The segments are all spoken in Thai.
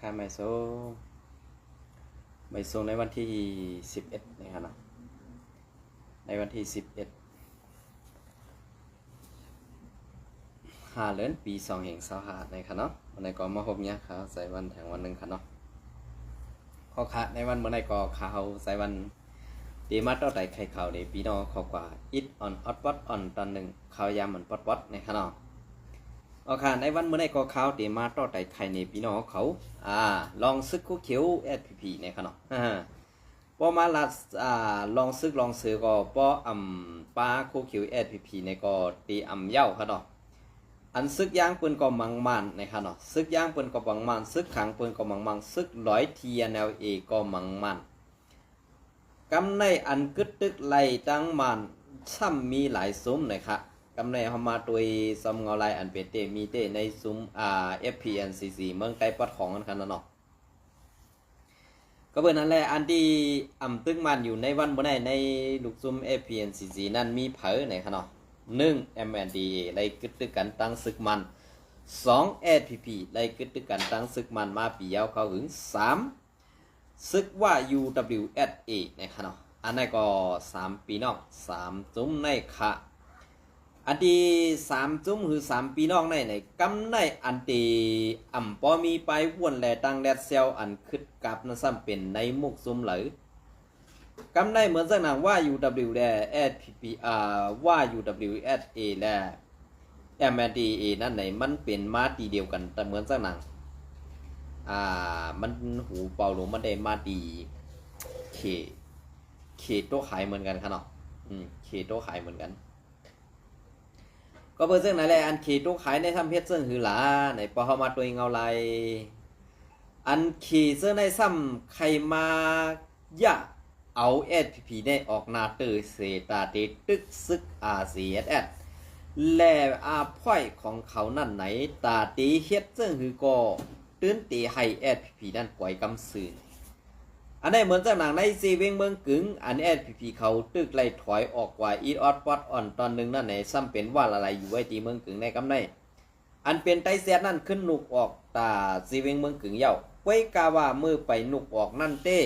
ค่าไม่ส่งในวันที่11นะครับเนาะในวันที่115 เดือนปี2025นะครับเนาะวันไหนก็มาพบเนี่ยครับใส่วันแห่งวันหนึ่งครับเนาะข้อค่าในวันเมื่อไหร่ก็ข่าวใส่วันดีมาต่อใดไข่ข่าวในปีนอข้อกว่า it on hot pot on ตอนหนึ่งข่าวยามเหมือนปอดนะครับเนาะโอเคในวันเมื่อไหร่ก็ข่าวดีมาต่อใดไข่ในปีนอเขาลองซึกคู่เขียว SPP นะครับเนาะพอมาลัดลองซึกลองซื้อก็พอปลาคู่เขียว SPP ในก็ตีเย้าครับเนาะอันซึกย่างปืนก็มังมันนะครับเนาะซึกย่างปืนก็มังมันซึกขังปืนก็มังมันซึกร้อย TNLA ก็มังมันกำในอันกึดตึกไหลตั้งมันซ้ำมีหลายซุ้มนะครับกำในเขามาตัวซ้ำเงาลายอันเป็นเตมีเตในซุ้มFPNCC เมืองไต้ปัดของกันขนาดเนาะก็เบอร์นั้นแหละอันที่ตึกมันอยู่ในวันบนในลูกซุ้ม FPNCC นั่นมีเผยไหนครับเนาะ1 MNDA ไล่กึดตึกกันตั้งซึกมัน2 SPP ไล่กึดตึกกันตั้งซึกมันมาปียาวเขาถึง3ซึกว่า UWSA นะครับเนาะอันนั้นก็3 ปีนอก3จุ้มในค่ะอันที่3จุ้มคือ3 ปีนอกในกำในอันที่ปอมีไปวนแลตั้งแดดเซลอันคึดกับนั่นซ้ำเป็นในมุกซุ่มเหลือกำในเหมือนสักหนังว่า UW และ SPP ว่า UWSA และ MNDA นั่นไหนมันเป็นมาตีเดียวกันแต่เหมือนสักหนังมันหูเป่าหลงมันได้มาดีเคโต้ขายเหมือนกันครับเนาะเคโต้ขายเหมือนกันก็เปิดเรื่องไหนแหละอันเคโต้ขายในทำเพชรเสื้อหือหลาในปอเขามาตัวเงาลายอันขี่เสื้อในซ้ำใครมาย่าเอา SPP ได้ออกนาเตอร์เซตาเตตึกซึกRCSS และพ่อยของเขานั่นไหนตาตีเฮ็ดเสื้อหือก็ตื้นตีให้ SPP นั่นก่อยกำสื่ออันนี้เหมือนจากหนังในซีเวงเมืองกึ่งอัน SPP เขาตึกไล่ถอยออกกว่าอีออดปอดอ่อนตอนหนึ่งนั่นไหนซ้ำเป็นว่าอะไรอยู่ไว้ตีเมืองกึ่งในกำในอันเป็นไตเสียนั่นขึ้นนุกออกตาซีเวงเมืองกึ่งเย้าไว้กาว่ามือไปนุกออกนั่นเต้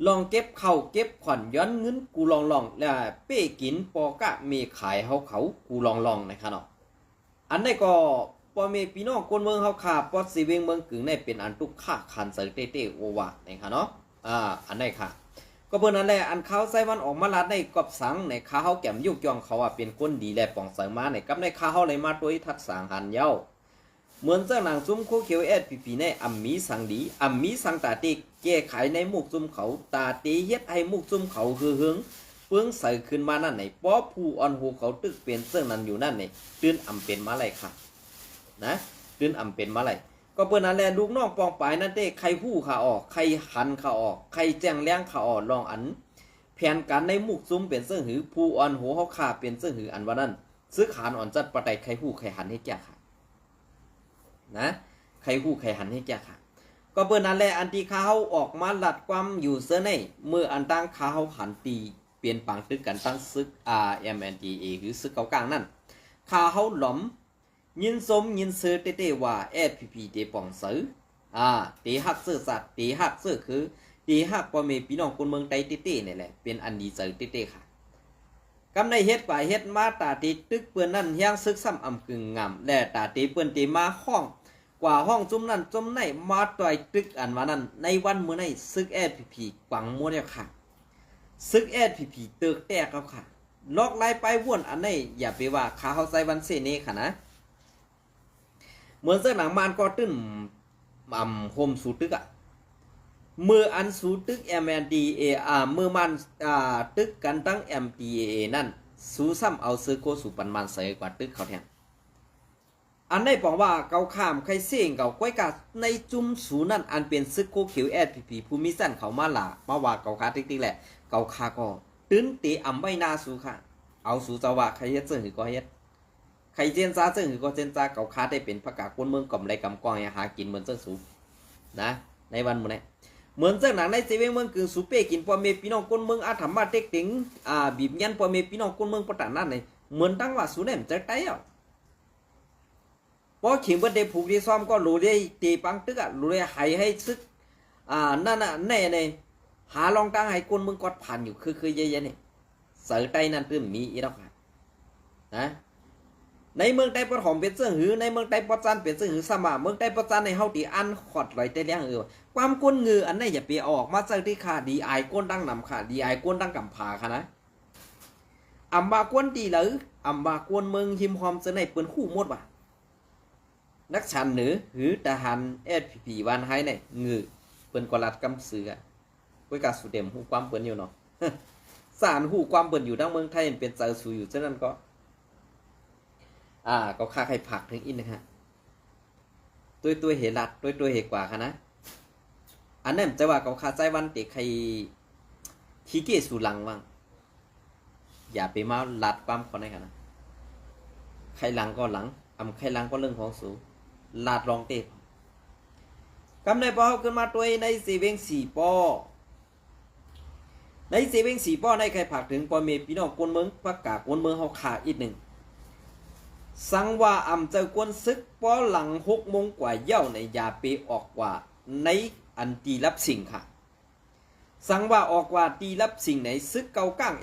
ลองเก็บเข่าเก็บขวัญย้อนเงินกูลองแล้วเป้กินปอกะมีขายเขากูลองนะครับเนาะอันนี้ก็พอเมพี่น้องคนเมืองเฮาขาปอดสีเวงเมืองกึ่งในเป็นอันตุกค่าคันเสเต้โอวะนะครับเนาะอันนี้ค่ะก็เพิ่นนั่นแหละอันเขาใส่วันออกมาลัดในกอบสังในขาเฮาแก้มยุกย่องเขาเป็นคนดีและป่องเสริมมาในกับในขาเฮาเลยมาโดยทัดสางหันเย้าเหมือนเจ้าหนังซุ้มโคเขียว SPP ในมีสังดีมีสังตาติแก้ไขในมุกซุ้มเขาตาตีเฮ็ดให้มุกซุ้มเขาเฮืองเปิ้งใส่ขึ้นมานั่นในป้อผู้อ่อนหูเขาตึกเป็นเสื้อนั้นอยู่นั่นในตื่นเป็นมาเลยค่ะนะตื่นเป็นมาเลยก็เปิ้นนั่นแหละลูกน้องปองปายนั่นเด้ใครหู้ขาออกใครหันขาออกใครแจ้งแล้งขาออกลองอันแผนการในมุกซุ้มเป็นเสื้อหือผู้อ่อนหูเฮาขาเป็นเสื้อหืออันว่านั้นซื้อขานอ่อนจัดปะไดใครหู้ใครหันให้แก่ค่ะนะใครหู้ใครหันให้แก่ค่ะก็เปิ้นนั่นแหละอันที่เขาออกมาลัดความอยู่เสื้อในเมื่ออันตั้งเขาหันตีเปลี่ยนปังตึกกันตั้งซึกMNDA คือซึกเกากลางนั่นเขาหลอมยินสมยินเสือเต้ว่า SPP เตป่องซื้อตีหักเสือสัตว์ตีหักเสือคือตีหักพ่อแม่พี่น้องคนเมืองไต้เต้นี่แหละเป็นอันดีเสือเต้ค่ะกำในเฮ็ดป่าเฮ็ดมาตาตีตึกเปื้อนนั่นย่างซึกซ้ำกึ่งงามและตาตีเปื้อนตีมาห้องกว่าห้องจุ่มนั่นจุ่มในมาต่อยตึกอันว่านั้นในวันมื้อในซึก SPP กวังมัวแล้วค่ะซึก SPP เติกแตกแล้วค่ะลอกไล่ไปว่นอันนี้อย่าไปว่าขาเฮาใส่วันเสนี้ค่ะนะเหมือนเสื้อหนังมันก็ตื้นโฮมสูตึกมืออันสูตึก MNDA มือมันตึกกันตั้ง MDA นั่นสูซ้ำเอาซื้อโคสูปันมันใส่กว่าตึกเขาแทนอันได้บอกว่าเกาข้ามใครเสี่ยงเกาก้อยกาในจุ่มสูนั่นอันเป็นซึกโคเขียว SPP ภูมิสั้นเขามาล่ะมาว่าเกาคาติ๊กๆแหละเกาคาก็ตื้นตีไม่น่าสูค่ะเอาสูจะว่าใครเฮ็ดซึ่งหรือก็เฮ็ดใครเจนซ่าซึ่งคือก็เจนซ่าเก่าค้าได้เป็นประกาศคนเมืองกล่อมไรกำกองหากินเหมือนเจ้าสูนะในวันมื้อนี้เหมือนเจ้าหนังในเซเว่นเมืองคือสูเป้กินพ่อเมพี่น้องคนเมืองอาถรรพ์มาเต็กติงบีบยันพ่อเมพี่น้องคนเมืองประตานนั่นเลยเหมือนตั้งว่าสูเนี่ยมันจะไตอ่ะ พอขิงเบิดได้ผูกที่ซ้อมก็รู้ได้ตีปังตึกอ่ะรู้ได้ให้ซึกนั่นน่ะแน่เลยหาลองตั้งให้คนมึงกอดผ่านอยู่คือเยอะๆเนี่ยเสือไตนั่นตื้มมีอีดอกค่ะนะในเมืองใต้ปฐมเป็นเสื้อหือในเมืองใต้ปอจันเป็นเสื้อหือสมาเมืองใต้ปอจันในเฮาตีอันขอดลอยแต่เลี้ยงความก้นงืออันนี้อย่าไปออกมาจากที่ขาดีไอก้นดังนำขาดีไอก้นดังกำผาค่ะนะอัมบากวนตีหรืออัมบากวนเมืองหิมหอมเสนในเปิ้นคู่หมดว่ะนักชันหรือหือทหารSPPวันให้เนี่ยงือเปิ้นกอลัดกำเสือไว้กาสุเดมหูความเปิ้นอยู่เนาะสารหูความเปิ้นอยู่ทั้งเมืองไทยเป็นเจอสูอยู่ฉะนั้นก็ก็ค่าใครผักถึงอินนะฮะตัวเหตุลัดตัวเหตุกว่าค่ะนะอันนั้นจะว่าเขาคาใจวันเด็กใครทีเกสูหลังว่างอย่าไปมาลัดความคนไหนค่ะนะใครหลังก็หลังใครหลังก็เรื่องของสูลาดรองเตะกำในปอขึ้นมาตัวในสีเวงสี่ปอในสีเวงสี่ปอในใครผักถึงปอเมพี่น้องกวนเมืองประกาศกวนเมืองเขาขาอีกหนึ่งสังว่าเจอกวนซึกปอหลัง6 โมงกว่าเย้าในยาเปออกกว่าในอันตีรับสิ่งค่ะสังว่าออกว่าตีรับสิ่งไหนซึกเกาก้าง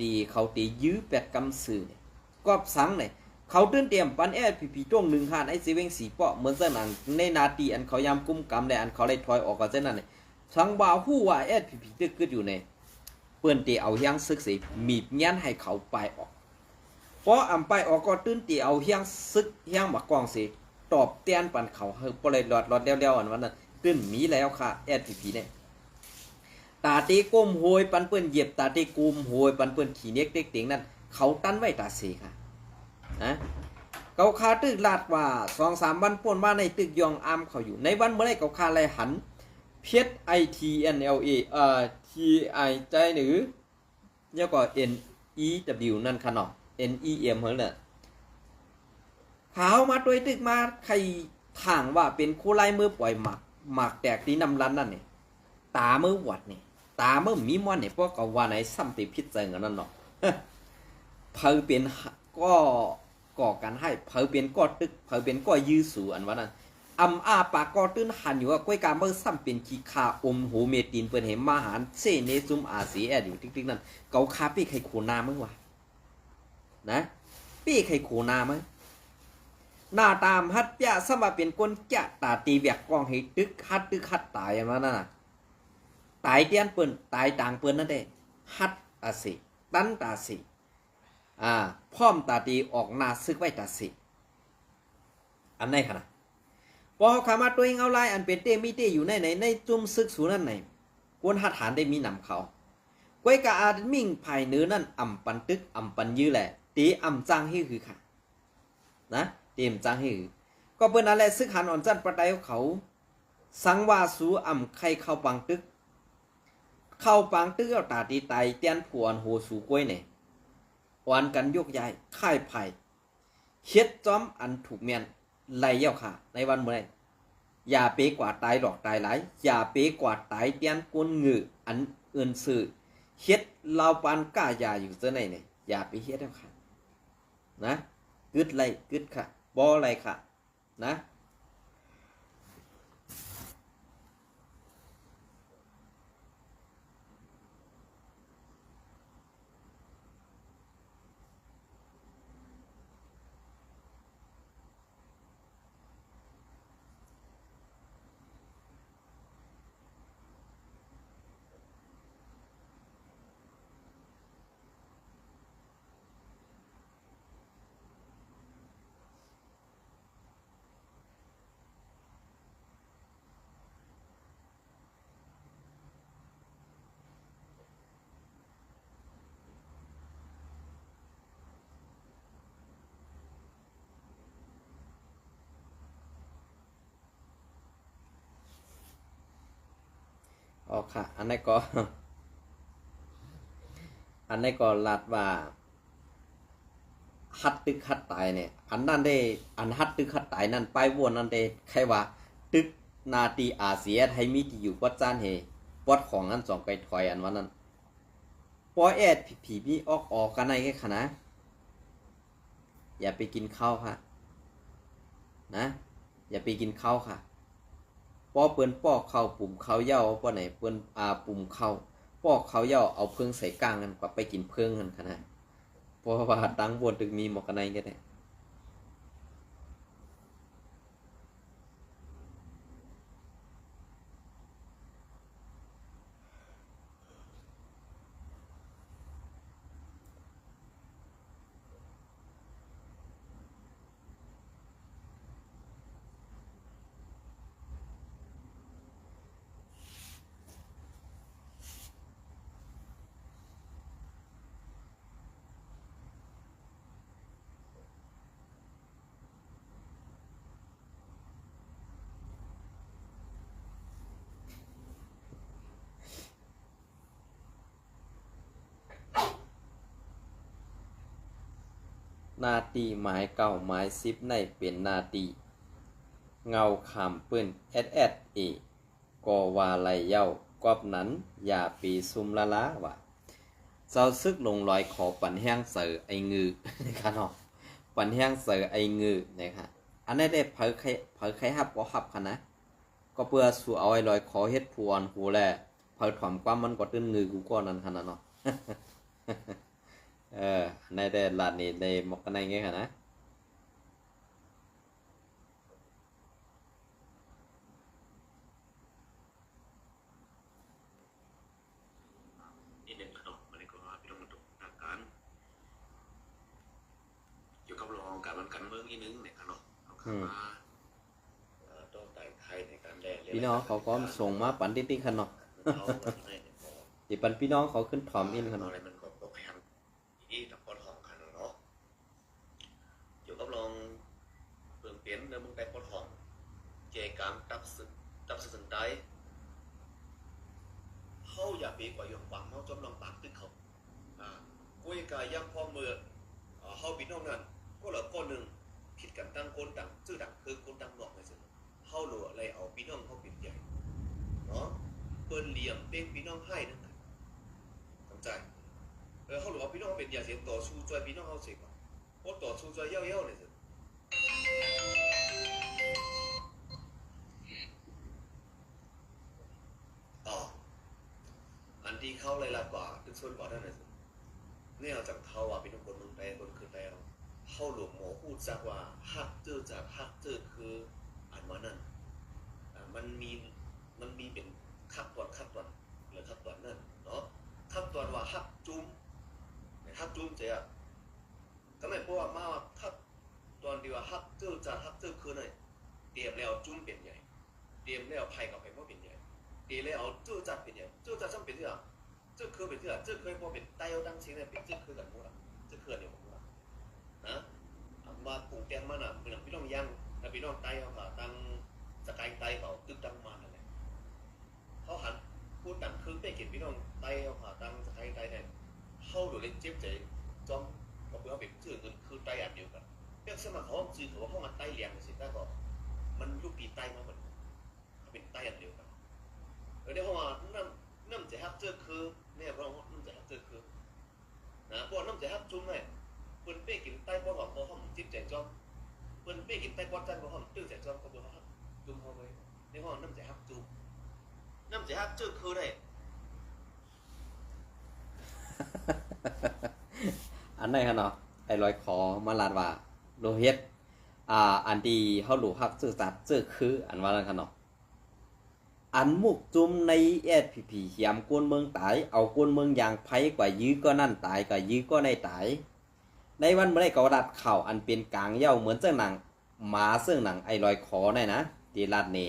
ดีเขาตียื้อแปดกำสื่อเนี่ยก็สังเนี่ยเขาตื่นเตรียมปันSPPจ้วง1 5ในสีเวงสีปอเหมือนเส้นหนังในนาทีอันเขายำกุ้มกำในอันเขาเลยถอยออกกับเส้นนั้นเนี่ยสังว่าหู้ว่าSPPตึกอยู่ในเปื่อนตีเอายังซึกสีมีบยันให้เขาไปออกพอไปออกก็ตื่นตีเอาเฮียงซึกเฮียงบักกองสิตอบเตียนปันเขาเฮาบ่เลยหลอดเลี้ยวอันวันนั้นตื่นมีแล้วค่ะSPPเนี่ยตาตีก้มโหยปันเปิ้นเหยียบตาตีกุมโหยปันเปิ้นขี่เน็กเต็กเต็งนั่นเขาตั้นไว้ตาเสค่ะนะเขาคาตึกลาดว่า 2-3 วันป่นมาในตึกยองอามเขาอยู่ในวันเมื่อไรเขาคาไรหันเพชร ITNLA TI ใจหรือแล้วก็ NEW นั่นค่ะเนาะ NEM เหรอเนี่ยขาวมาตัวตึกมาใครถางว่าเป็นคู่ไล่มือปล่อยหมักแตกที่นำรันนั่นเนี่ยตามือวัดเนี่ยตามือมีมันเนี่ยพวกก็ว่าไหนซ้ำติพิษเจงกันนั่นเนาะเพอเป็นก็ก่อกันให้เพอเป็นก็ตึกเพอเป็นก็ยื้อสู่อันว่านั้นปากก็ตื้นหันอยู่ว่าก้อยกาเมื่อซ้ำเป็นขี้คาอมหูเมตินเปิ้นเห็นมาหารเซเนซุมอาสีแอดอยู่ติ๊กๆนั่นเกาคาปี้ไข่โคนามั้งวะนะปี้ไข่โคนามั้งหน้าตามฮัดยะสมาเป็นก้นแกะตาตีแบกกองให้ตึกฮัดตายอันว่านั่นน่ะตายเตียนเปิ้นตายต่างเปิ้นนั่นเด้ฮัดตาสิตันตาสิพร้อมตาตีออกหน้าซึกไว้ตาสิอันไหนคะนะพอเขาขามาตัวเองเอาลายอันเป็นเตมีเตอยู่ในจุ่มซึกสูนั่นไหนกวนหัดฐานได้มีนำเขาก้อยกาอาดมิ่งภายเนื้อนั่นปันตึกปันยื้อแหละตีจางให้คือค่ะนะเตมจางให้คือก็เปิ้นอะไรซึกหันอ่อนจันประไดเขาสังว่าสูใครเข้าปังตึกเอาตาตีไตเตียนผวนโหสูก้วยเนี่ยอ่อนกันยกใหญ่ค่ายไผ่เฮ็ดจอมอันถูกเมียนไหลเย้าค่ะในวันเมื่อไรอย่าเปกว่าตายหลอกตายหลายอย่าเปกว่าตายเตียนกวนงืออันอื่นสื่อเฮ็ดเราปานก้ายาอยู่เจ้าไหนเนี่ยอย่าไปเฮ็ดแล้วค่ะนะกึดไรกึดค่ะบ่อะไรค่ะนะอ๋อค่ะอันนี้ก็ลาดว่าฮัดตึกฮัดตายเนี่ยอันนั้นได้อันฮัดตึกฮัดตายนั่นไปวนนั่นได้ใครว่าตึกนาตีอาเซียให้มีที่อยู่ปัจจานเฮปอดของนั้น2 ไก่ถอยอันว่านั้นปอแอดผีมีออกกันในแค่ขนาดอย่าไปกินข้าวค่ะ นะอย่าไปกินข้าวค่ะปอเปิ้นปอกข้าวปุ่มข้าวเหย้าปอไหนเปิ้นปุ่มข้าวปอกข้าวเหย้าเอาเพิ่งใส่กลางกันกว่าไปกินเพิ่งกันขนาดเพราะว่าตังบนถึงมีหมอกกันในก็ได้นาตีหมายเก่าหมายซิปในเป็นนาตีเงาขามเปิ้นเอก็ว่าไหลเย้ากอบนั้นอย่าปีซุมละละว่าเจ้าซึกลงรอยขอปันแห้งเสือไอငือนะครับเนาะปันแห้งเสือไอငือนะครับอันนี้ได้เผยใครฮับบ่ฮับค่ะนะก็เพื่อสู่เอาไอ้รอยขอเฮ็ดพวนหูแลเผยถอมความมันก็ตื้นงือกูก็นั่นค่ะนะเนาะ ในได้ลาดนี่ในหมกกันในเงี้ยค่ะนะนิดนึงครับมันก็พี่ต้องมาดูทางการอยู่กับรองการมันกันเมืองนิดนึงเนี่ยครับเนาะเอาเข้ามาต้องแต่งไทยในการแดง พี่น้องเขาก็ส่งมาปันติ๊กๆค่ะเนาะ เขาในเนี่ยพอ ที่ปันพี่น้องเขาขึ้นถอมอินค่ะ อะ เนาะ ไรมันก็ตกแฮมที่ตะพอทองกันเนาะอยู่กับรองเปลืองเปลี่ยนในเมืองใต้พอทองเจการตับสึกได้เขาอย่าปีกว่าอย่างบังเขาจมลองปากตึกเขาคุยกับย่ำพ่อเมืองเฮาพี่น้องนั่นก็เหลือคนหนึ่งคิดกันตั้งคนต่างชื่อดังคือคนต่างบอกไปสิเฮาหลัวอะไรเอาพี่น้องเขาเป็นใหญ่เนาะเปิ้นเหลี่ยมเป็นพี่น้องให้นั่นกันเข้าใจเฮาหลัวเอาพี่น้องเป็นใหญ่เสียต่อสู้ใจพี่น้องเฮาเสิก่อนโอ้ต่อสู้ใจเย่าๆเลยสิอ๋ออันที่เขาเลยละกว่าตึกส่วนกว่านั่นน่ะสิเนี่ยจากเขาพี่น้องคนเมืองใดคนคือใดเอาเข้าหลวงหมอพูดจากว่าฮักเจอจากฮักเจอคืออันว่านั่นมันมีเป็นขั้นตอนหรือขั้นตอนนั่นเนาะขั้นตอนว่าฮักจุ้มฮักจุ้มเจ้าก็ไม่เพราะว่ามาขั้นตอนที่ว่าฮักเจอจากฮักเจอคือไหนเตรียมแล้วจุ้มเป็นใหญ่เตรียมแล้วไผ่กับไผ่ว่าเป็นใหญ่เตรียมแล้วเจอจากเป็นใหญ่เจอจากจำเป็นที่อ่ะเจอคือเป็นที่อ่ะเจอเคยพอเป็นไตเอาดังเสียงเนี่ยเป็นเจอคือกันหมดอ่ะเจอคือเดียวกันหมดอ่ะนะมาปลูกแกงมันอ่ะเป็นพี่น้องยังแล้วพี่น้องไตเขาค่ะตั้งสกายไตเขาตึกดังมันอะไรเขาหันพูดดังคือไม่เก็บพี่น้องไตเขาค่ะตั้งสกายไตเนี่ยเขาดูเล่นเจ็บใจจอมก็เพื่อเป็นชื่อเงินคือไตอันเดียวกันเรื่องสมัครเขาชื่อเขาว่าเขามาไตเลี้ยงสิแต่ก็มันลูกปีไตมาเหมือนเขาเป็นไตอันเดียวกันเดี๋ยวเขาว่าน้ำจะฮับเจอคือเนี่ยเราน้ำจะฮับเจอคือนะพวกน้ำจะฮับจุ้มเนี่ยเปิ้นเป้กินไตบ่หวังบ่ห้องจิบใจจอมเปิ้นเป้กินไตบ่จันบ่ห้องตื้อใจจอมก็บ่ฮับจุ้มเฮาไว้ในห้องน้ำจะฮับจุ้มน้ำจะฮับเจอคือได้ อันไหนค่ะเนาะไอ้รอยขอมาลาดว่าโลเฮ็ดอันที่เฮาหลูฮักซื่อสัตย์ซื่อคืออันว่านั่นค่ะเนาะอันมุกจุมในSPPเหียมกวนเมืองตายเอากวนเมืองอย่างไผกว่ายื้อก็นั่นตายกว่ายื้อก็ในตายในวันเมื่อได้ก็รัดเข่าอันเป็นกลางเย้าเหมือนเจ้าหนังหมาซึ่งหนังไอ้รอยขอได้นะตีรัดเน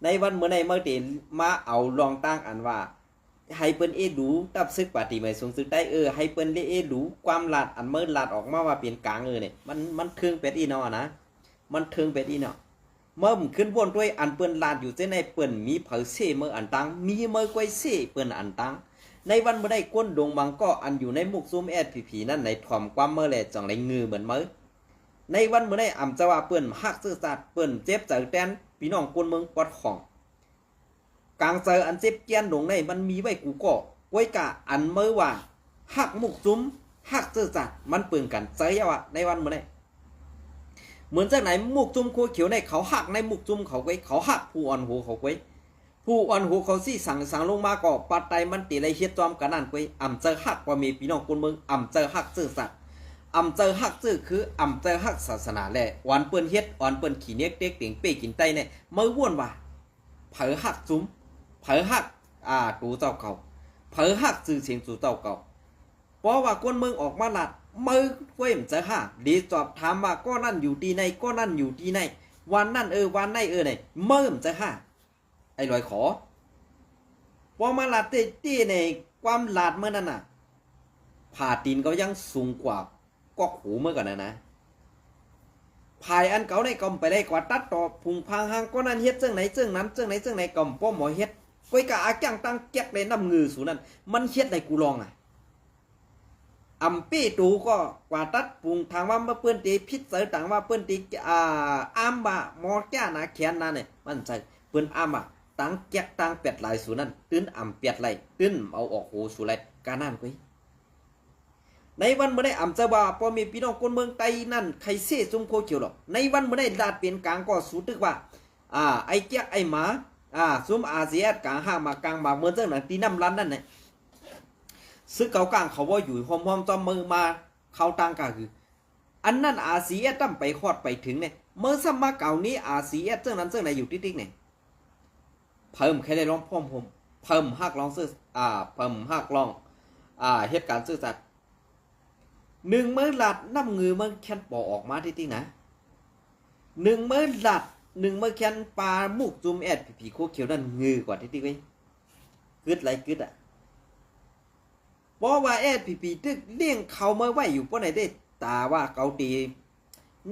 ในวันเมื่อได้เมื่อตีมาเอาลองตั้งอันว่าให้เปิ้นดูตับซึกปฏิไม่สูงสุดได้ให้เปิ้นได้ดูความลาดอันเมื่อลาดออกมาว่าเป็นกลางเนี่ยมันถึงเป็ดอีเนาะนะมันถึงเป็ดอีเนาะเมื่อขึ้นบนด้วยอันเปิ้นลาดอยู่เส้นในเปิ้นมีเผาเซ่เมื่ออันตังมีเมื่อกวยเซ่เปิ้นอันตังในวันเมื่อได้ก้นดงบางก็อันอยู่ในมุกซุ่มSPPนั่นในถ่อมความเมื่อแลจังไรงือเหมือนเมื่อในวันเมื่อได้อ่ำจะว่าเปิ้นฮักซื่อสัตย์เปิ้นเจ็บใจแตนพี่น้องคนเมืองปอดของกลางเจออันเจ็บเกียนดงในมันมีไว้กูก็ไว้กะอันเมื่อว่าฮักมุกซุ่มฮักซื่อสัตย์มันเปืนกันเจยว่าในวันเมื่อได้ เหมือนจากไหนมุกจุ่มโคเขียวในเขาหักในมุกจุ่มเขาไว้เขาหักผู้อ่อนหูเขาไว้ผู้อ่อนหูเขาสิสั่งลงมาก็ปัดไตมันตีไรเฮ็ดจอมกันนั่นไว้อ่ำเจอหักว่ามีพี่น้องคนเมืองอ่ำเจอหักซื่อสัตย์อ่ำเจอหักซื่อคืออ่ำเจอหักศาสนาแหละอ่อนเปิ้นเฮ็ดอ่อนเปิ้นขี้เน็กเด็กเตียงเป้กินไตเนี่ยเมื่อว่วนว่าเผอหักจุ้มเผอหักตูเจ้าเก่าเผอหักซื่อเสียงตูเจ้าเก่าเพราะว่าคนเมืองออกมาหนัดมือเว้มจะหักดีจอบถามว่าก็นั่นอยู่ที่ไหนก็นั่นอยู่ที่ไหนวันนั่นวันไหนเนี่ยเมื่อจะหักไอ้ลอยขอพอมาหลาดตีในความหลาดเมื่อนั้นน่ะผ่าตีนเขายังสูงกว่าก็หูเมื่อก่อนนะภายอันเก่าในกอมไปได้กว่าตัดต่อพุงพังหางก็นั่นเฮ็ดเจ้งไหนเจ้งนั้นเจ้งไหนกอมป้อหมอเฮ็ดก้อยกะอาจังตั้งแก๊กเลยน้ำงือสูนั่นมันเฮ็ดในกูลองอำปี้ตูก็กว่าตัดพุงทางว่าเมื่อเปิ้นตีพิษเสต่างว่าเปิ้นตีอ้ามบะมอแก้นาแขนนั่นเนี่ยมันใช่เปิ้นอ้ามบะตั้งแก๊กตั้งเป็ดหลายสูนั่นตื้นอ่ำเป็ดไหลตื้นเอาออกหูสูไหลกานั่นก้อยในวันเมื่อได้อ่ำจะว่าพอมีพี่น้องคนเมืองไตนั่นใครเซ่ซุ่มโคเขียวหรอกในวันเมื่อได้ลาดเป็นกลางก็สูตึกว่าไอ้แจ๊กไอ้หมาซุ่มอาเซียกลางห้ามากลางมาเมืองเจ้าหนังตีน้ำรันนั่นเนี่ยซึ่งเก่ากลางเขาว่าอยู่หอมๆจอมมือมาเขาตังก็คืออันนั้นอาเซียตั้มไปคอดไปถึงเนี่ยเมื่อสมัครเก่านี้อาเซียเจ้านั้นเจ้าไหนอยู่ติ๊กๆเนี่ยเพิ่มใครได้ร้องพ่อมผมเพิ่มหักร้องซื้อเพิ่มหักร้องเหตุการณ์ซื่อสัตย์หนึ่งเมื่อหลัดน้ำงือเมื่อแคนปอออกมาที่นะหนึ่งเมื่อหลัดหนึ่งเมื่อแคนปลามุกจุ่มผีโคเขียวนั่นงือกว่าที่ไว้กึดไรกึดเพราะว่าผีตึกเลี้ยงเขาเมื่อไหวอยู่เพราะไหนได้ตาว่าเกาตี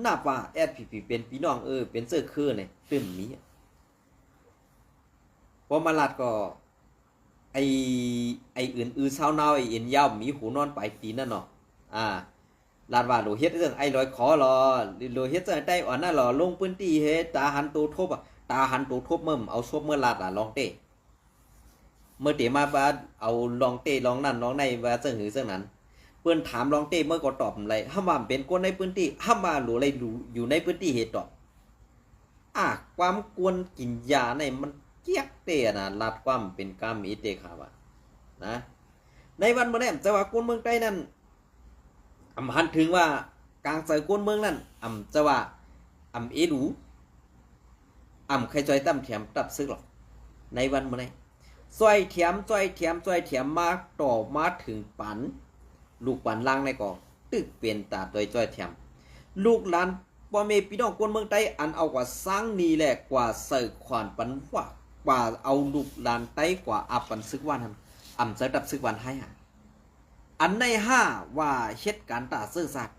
นับว่าผีเป็นพี่น้องเป็นเสื้อคือเนี่ยตึ้มนี้พอมาหลัดก็ไออื่นเช้าเนาไอเอ็นยาวมีหูนอนไปตีนั่นเนาะลาดว่าโลเฮ็ดเรื่องไอ้ลอยขอรอโลเฮ็ดเรื่องใต้อ่อนน่ะรอลงพื้นที่เฮ็ดตาหันตูทบตาหันตูทบเมื่อเอาซบเมื่อลาดลองเต้เมื่อเตมาว่าเอาลองเต้ลองนั่นลองในว่าเรื่องหือเรื่องนั้นเพิ่นถามลองเต้เมื่อก็ตอบอะไรห้ามว่าเป็นคนในพื้นที่ห้ามว่าหลูอะไรอยู่ในพื้นที่เฮ็ดตอบความกวนกินยาในมันเกียกเต้น่ะลาดความเป็นกามมีเตค่ะว่านะในวันมื้อนั้นแต่ว่าคนเมืองใต้นั้นหันถึงว่ากลางใจก้นเมืองนั่นจะว่าเอดูใครจอยตั้มเถียมตับซึกหรอกในวันมื้อนี้ซอยเถียมมาต่อมาถึงปันลูกปันล่างในก่อตึกเปลี่ยนตาโดยจอยเถียมลูกหลานพ่อแม่พี่น้องคนเมืองใต้อันเอากว่าสร้างนี่แหละกว่าเสิร์ขวานปันว่ากว่าเอาลูกหลานใต้กว่าปันซึกวันนั้นจะตับซึกวันให้อันในว่าเฮ็ดการตาซื่อสัตย์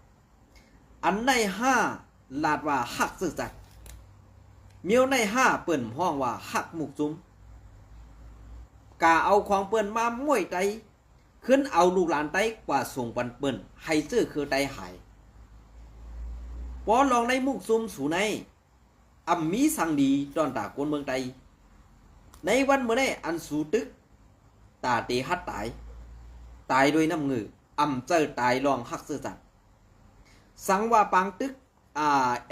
อันในลาดว่าหักซื่อสัตย์เมียวในเปิ้นห้องว่าหักหมุกจุ้มกาเอาของเปิ้นมาม่วยไตขึ้นเอาลูกหลานไตกว่าส่งปันเปิ้นให้ซื้อคือไตหายพอลองในมุกซุ่มสู่ในมีสังดีตอนตาคนเมืองไตในวันเมื่อได้อันสูตึกตาเตหัดตายโดยน้ำงือเจอตายลองหักซื่อสัตย์สังว่าปังตึก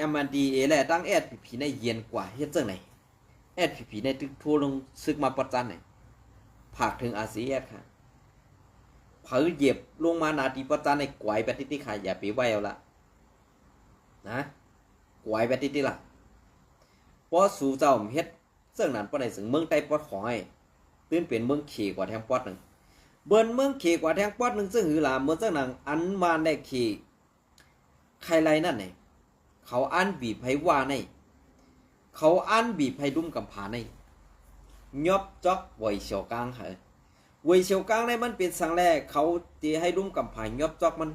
MNDA แหละตั้งผีในเย็นกว่าเฮ็ดจังไหนผีในตึกทั่วลงซึกมาปัจจันไหนผากถึงอาเซียค่ะเผยเหยียบลงมานาทีปัจจันในกวายไปติค่ะอย่าไปไว้เอาละนะกวายไปติล่ะพอสู่เจ้าเฮ็ดเสื่องนั้นปอในสึงเมืองใต้ปอดของให้ตื่นเป็นเมืองขี่กว่าแทงปอดหนึ่งเบิ้นเมืองขี่กว่าแทงปอดหนึ่งซึ่งหือหลาเมืองเสื่องนั้นอันมาได้ขี่ใครไรนั่นไงเขาอันบีบให้ว่าในเขาอันบีบให้ดุ้มกำผาในยบจอกไวเฉียวกลางเหรอไวเฉียวกลางในมันเป็นสังแรกเขาตีให้ดุ้มกำผายบจอกมัน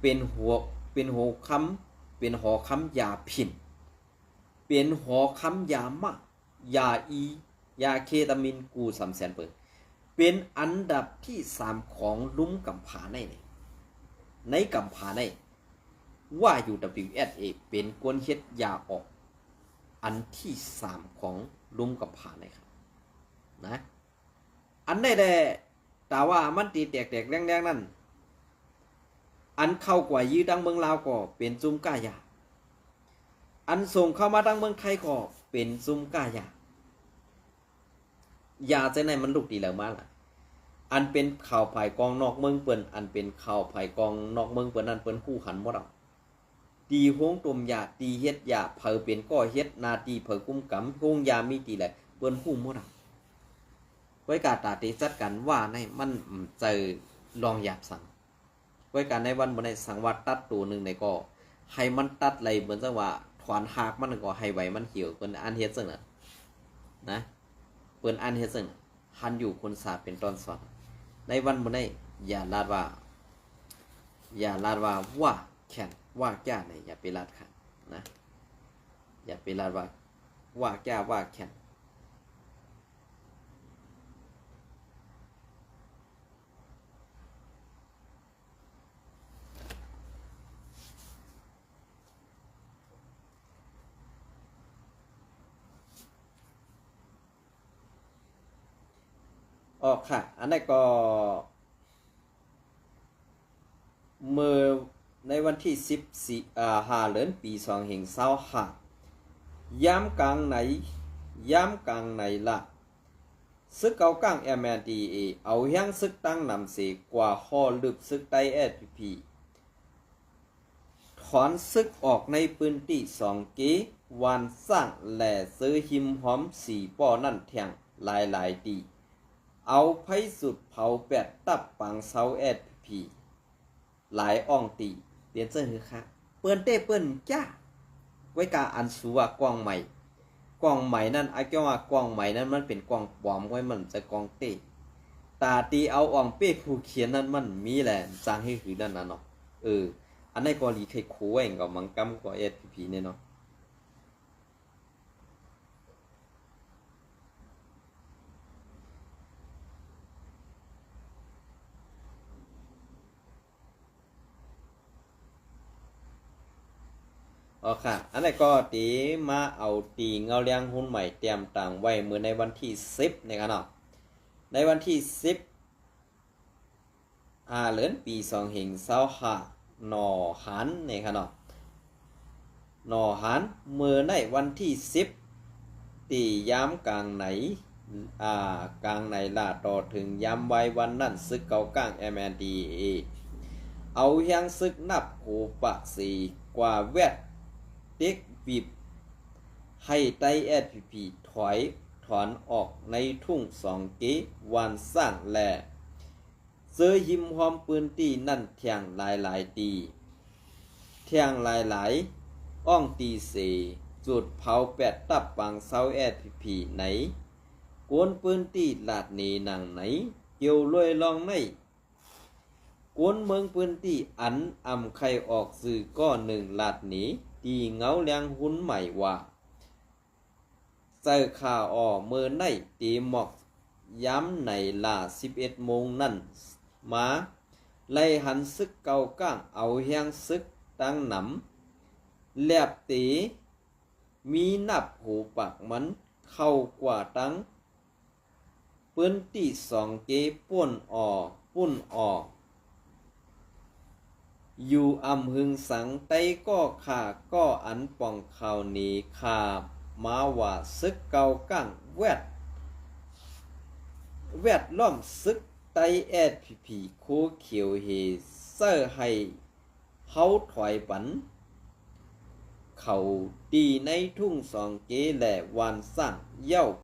เป็นหัวค้ำเป็นหอค้ำยาพินเป็นหอค้ำยามะยายาเคตามินกู300,000เปิดเป็นอันดับที่3ของลุ่มกำผาในกำผาในว่า UWSA เป็นกวนเฮ็ดยาออกอันที่3ของลุ่มกำผาในครับนะอันได้แต่แต่ว่ามันตีแตกแรงๆนั่นอันเข้ากว่ายื้อดังเมืองลาวก็เป็นจุ่มก้ายา อันส่งเข้ามาตั้งเมืองไทยก็เป็นซุ่มก้ายาใจในมันลุกดีแล้วมาล่ะอันเป็นข่าวภายกองนอกเมืองเปิ้นอันเป็นข่าวภายกองนอกเมืองเปิ้นนั่นเปิ้นคู่ขันบ่ดอกตีโฮงตมยาตีเฮ็ดยาเผอเป็นก่อเฮ็ดนาตีเผอกุ้มกำโฮงยามีตีแหละเปิ้นคู่บ่ดอกไว้กาตาเตจัดกันว่าในมันเจอลองหยาบสั่งไว้การในวันบ่ได้สั่งว่าตัดตัวนึงในก็ให้มันตัดไหลเหมือนจังว่าถอนหากมันก็ให้ไหวมันเหี่ยวเปิ้นอันเฮ็ดจังน่ะนะเปิ้นอันเฮ็ดจังหันอยู่คนสาเป็นตอนสอนในวันบ่ได้อย่าลาดว่าว่าแข่นว่าแก่เนี่ยอย่าไปลาดค่ะนะอย่าไปลาดว่าแก่ว่าแข่นออกค่ะอันนี้ก็เมื่อในวันที่5เดือนปี2025ย้ำกลางไหนล่ะซึกเกากลาง MNDAA เอาแห้งซึกตั้งนำเสกว่าข้อลึกซึกใต้ SPP ถอนซึกออกในพื้นที่2เกวันสร้างแหล่ซื้อหิมหอม4ป้อนั่นแทงหลายตีเอาไผสุดเผาแปดตับปังเซา SPP หลายอ่องตีเปลี่ยนเสื้อคือค่ะเปิ้นเต้เปิ้นจ้าไว้กาอันสูว่ากล้องใหม่นั่นไอ้แก้ว่ากล้องใหม่นั้นมันเป็นกล้องปลอมไว้มันจะกล้องเต้ตาตีเอาอ่องเป้ผู้เขียนนั้นมันมีแหละจางให้คือนั่นน่ะเนาะอันนี้ก็รีเคยคูเองกับมังกำก็ SPP เนี่ยเนาะอ๋อค่ะอันนี้ก็ตีมาเอาตีเงาเลี้ยงหุ้นใหม่เตรียมต่างไว้เมื่อในวันที่10นะครับเนาะในวันที่10เดือนปี2025นอหันนี่ครับเนาะนอหันเมื่อในวันที่10ตีย้ำกลางไหนกลางไหนล่ะต่อถึงย้ำไว้วันนั้นซึกเกากลาง MNDAA เอายังซึกนับโหปะสีกว่าแวดเด็กบีบให้ไต้ SPP ถอนออกในทุ่ง2เกวันสร้างแหล่เสื้อหิมหอมปืนตีนั่นแทงหลายตีแทงหลายอ่องตีเสจุดเผาแปดตับปังเซา SPP ไหนกวนปืนตีลาดเนนางไหนเกี่ยวลอยลองในกวนเมืองปืนตีอันไข่ออกสื่อก้อนหนึ่งลาดหนีตีเงาเลี้ยงหุ้นใหม่ว่าใส่ข่าเมื่อในตีหมอกย้ำใน11 โมงนั่นมาไล่หันซึกเกาก้างเอาแห้งซึกตั้งหนำแลบตีมีนับหูปักมันเข้ากว่าตั้งปืนตี2เกป่นอยู่หึงสังไต้ก็ข่าก็อันป่องข่าวนี้ข่ามาว่าซึกเกาก้างแวดล้อมซึกไต้ SPP โคเขียวเฮเซอร์ให้เฮาถอยปันเขาตีในทุ่ง2เกและวานสร้างเย้า